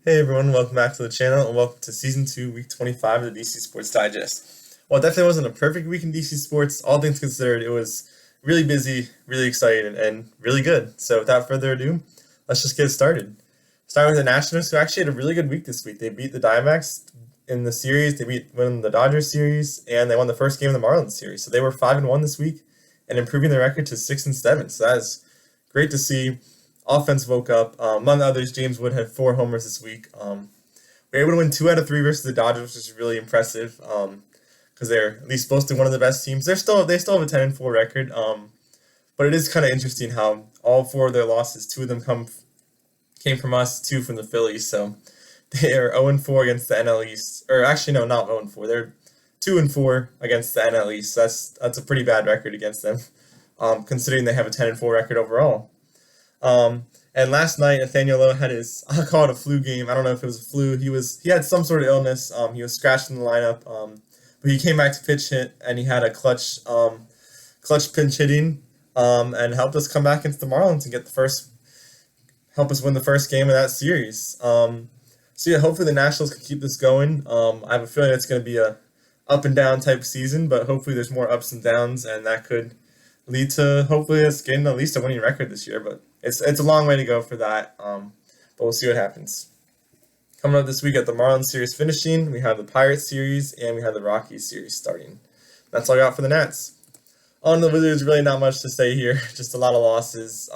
Hey everyone, welcome back to the channel and welcome to Season 2, Week 25 of the DC Sports Digest. Well, it definitely wasn't a perfect week in DC Sports. All things considered, it was really busy, really exciting, and really good. So without further ado, let's just get started. Starting with the Nationals, who actually had a really good week this week. They beat the Diamondbacks in the series, won the Dodgers series, and they won the first game of the Marlins series. So they were 5-1 this week and improving their record to 6-7. So that is great to see. Offense woke up. Among others, James Wood had 4 homers this week. We were able to win 2 out of 3 versus the Dodgers, which is really impressive because they're at least supposed to be one of the best teams. They still have a 10-4 record, but it is kind of interesting how all 4 of their losses, 2 of them came from us, 2 from the Phillies. So they are 0-4 against the NL East, or actually no, not 0-4. They're 2-4 against the NL East. So that's a pretty bad record against them, considering they have a 10-4 record overall. And last night, Nathaniel Lowe had I'll call it a flu game. I don't know if it was a flu. He had some sort of illness. He was scratched in the lineup. But he came back to pitch hit, and he had a clutch pinch hitting, and helped us come back into the Marlins and help us win the first game of that series. So yeah, hopefully the Nationals can keep this going. I have a feeling it's going to be a up and down type season, but hopefully there's more ups and downs, and that could lead to hopefully us getting at least a winning record this year. But it's a long way to go for that. But we'll see what happens. Coming up this week at the Marlins series finishing, we have the Pirates series and we have the Rockies series starting. That's all I got for the Nats. On the Wizards, really not much to say here. Just a lot of losses.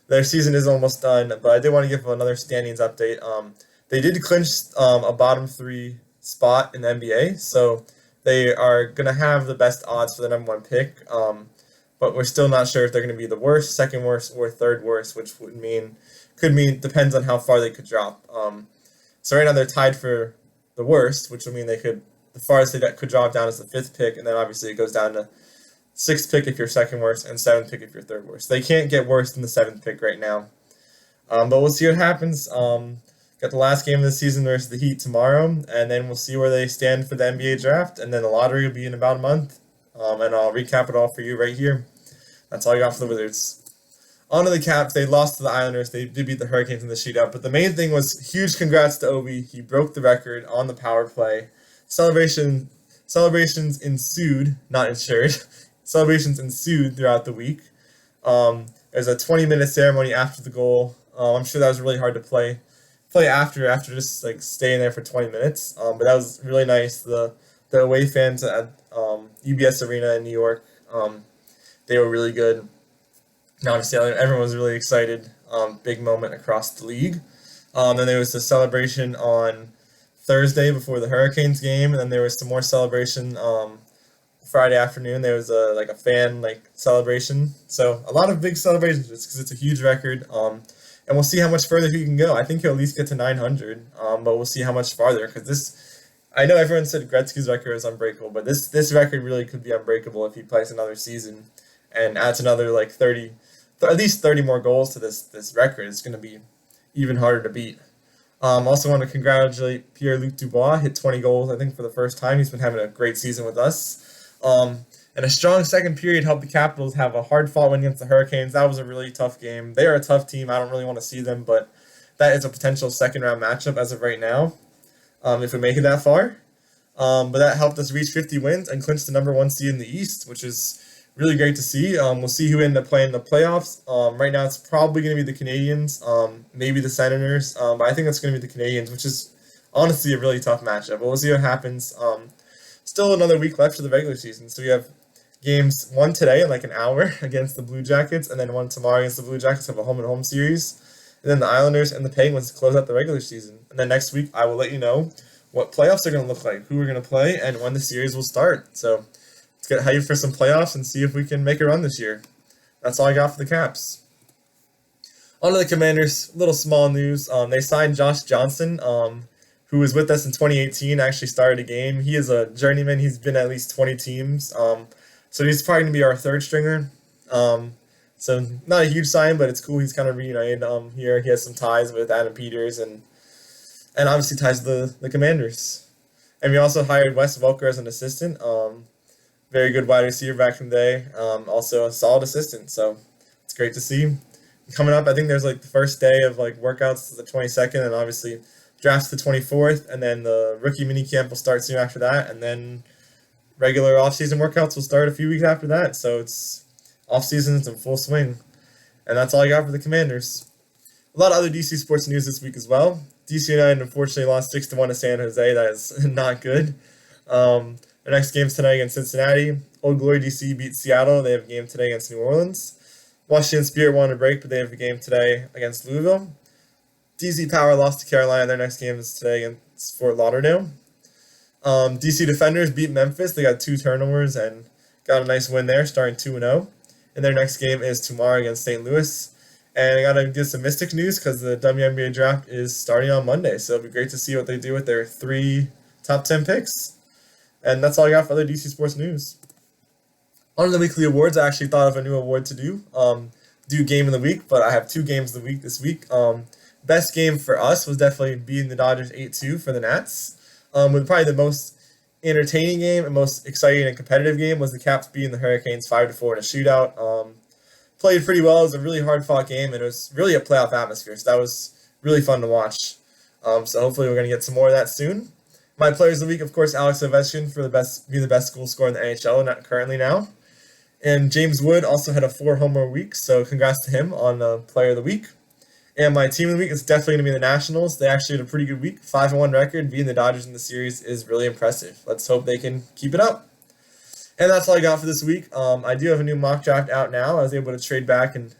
Their season is almost done, but I did want to give another standings update. They did clinch a bottom 3 spot in the NBA, so they are going to have the best odds for the number 1 pick. But we're still not sure if they're going to be the worst, second worst, or third worst, which could mean depends on how far they could drop. So right now they're tied for the worst, which would mean the farthest they could drop down is the 5th pick, and then obviously it goes down to 6th pick if you're second worst, and 7th pick if you're third worst. They can't get worse than the 7th pick right now. But we'll see what happens. Got the last game of the season versus the Heat tomorrow, and then we'll see where they stand for the NBA draft, and then the lottery will be in about a month. And I'll recap it all for you right here. That's all I got for the Wizards. On to the Caps. They lost to the Islanders. They did beat the Hurricanes in the shootout. But the main thing was huge congrats to Obi. He broke the record on the power play. Celebrations ensued, not ensured. Celebrations ensued throughout the week. There's a 20-minute ceremony after the goal. I'm sure that was really hard to play after just like staying there for 20 minutes. But that was really nice. The away fans at UBS Arena in New York, they were really good. And obviously, everyone was really excited. Big moment across the league. Then there was the celebration on Thursday before the Hurricanes game, and then there was some more celebration Friday afternoon. There was a fan celebration. So a lot of big celebrations just because it's a huge record. And we'll see how much further he can go. I think he'll at least get to 900. But we'll see how much farther because I know everyone said Gretzky's record is unbreakable, but this record really could be unbreakable if he plays another season and adds another at least 30 more goals to this record. It's going to be even harder to beat. Also want to congratulate Pierre-Luc Dubois, hit 20 goals, I think, for the first time. He's been having a great season with us. And a strong second period helped the Capitals have a hard-fought win against the Hurricanes. That was a really tough game. They are a tough team. I don't really want to see them, but that is a potential second-round matchup as of right now. If we make it that far. But that helped us reach 50 wins and clinch the number 1 seed in the East, which is really great to see. We'll see who ended up playing the playoffs. Right now it's probably going to be the Canadiens, maybe the Senators, but I think it's going to be the Canadiens, which is honestly a really tough matchup. But we'll see what happens. Still another week left for the regular season, so we have games, one today in like an hour against the Blue Jackets, and then one tomorrow against the Blue Jackets. Have a home-and-home series. And then the Islanders and the Penguins to close out the regular season. And then next week, I will let you know what playoffs are going to look like, who we're going to play, and when the series will start. So let's get hyped for some playoffs and see if we can make a run this year. That's all I got for the Caps. On to the Commanders, little small news. They signed Josh Johnson, who was with us in 2018, actually started a game. He is a journeyman. He's been at least 20 teams. So he's probably going to be our third stringer. So not a huge sign, but it's cool. He's kind of reunited here. He has some ties with Adam Peters and obviously ties to the Commanders. And we also hired Wes Welker as an assistant. Very good wide receiver back in the day. Also a solid assistant. So it's great to see. coming up. I think there's like the first day of like workouts is the 22nd, and obviously drafts the 24th, and then the rookie mini camp will start soon after that, and then regular off-season workouts will start a few weeks after that. So it's off-season, it's in full swing, and that's all I got for the Commanders. A lot of other DC sports news this week as well. DC United unfortunately lost 6-1 to San Jose. That is not good. Their next game's tonight against Cincinnati. Old Glory DC beat Seattle. They have a game today against New Orleans. Washington Spirit won a break, but they have a game today against Louisville. DC Power lost to Carolina. Their next game is today against Fort Lauderdale. DC Defenders beat Memphis. They got 2 turnovers and got a nice win there, starting 2-0. And their next game is tomorrow against St. Louis. And I got to get some Mystic news because the WNBA draft is starting on Monday. So it'll be great to see what they do with their 3 top 10 picks. And that's all I got for other DC sports news. On the weekly awards, I actually thought of a new award to do. Do game of the week, but I have 2 games of the week this week. Best game for us was definitely beating the Dodgers 8-2 for the Nats. With probably the most entertaining game and most exciting and competitive game was the Caps beating the Hurricanes 5-4 in a shootout. Played pretty well. It was a really hard-fought game, and it was really a playoff atmosphere, so that was really fun to watch. So hopefully we're going to get some more of that soon. My players of the week, of course, Alex Ovechkin for being the best goal scorer in the NHL currently now. And James Wood also had a 4-homer week, so congrats to him on player of the week. And my team of the week is definitely going to be the Nationals. They actually had a pretty good week. 5-1 record. Beating the Dodgers in the series is really impressive. Let's hope they can keep it up. And that's all I got for this week. I do have a new mock draft out now. I was able to trade back and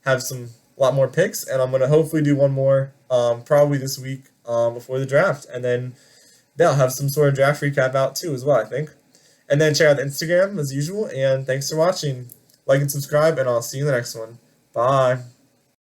have a lot more picks. And I'm going to hopefully do one more probably this week before the draft. And then they'll have some sort of draft recap out too as well, I think. And then check out the Instagram as usual. And thanks for watching. Like and subscribe, and I'll see you in the next one. Bye.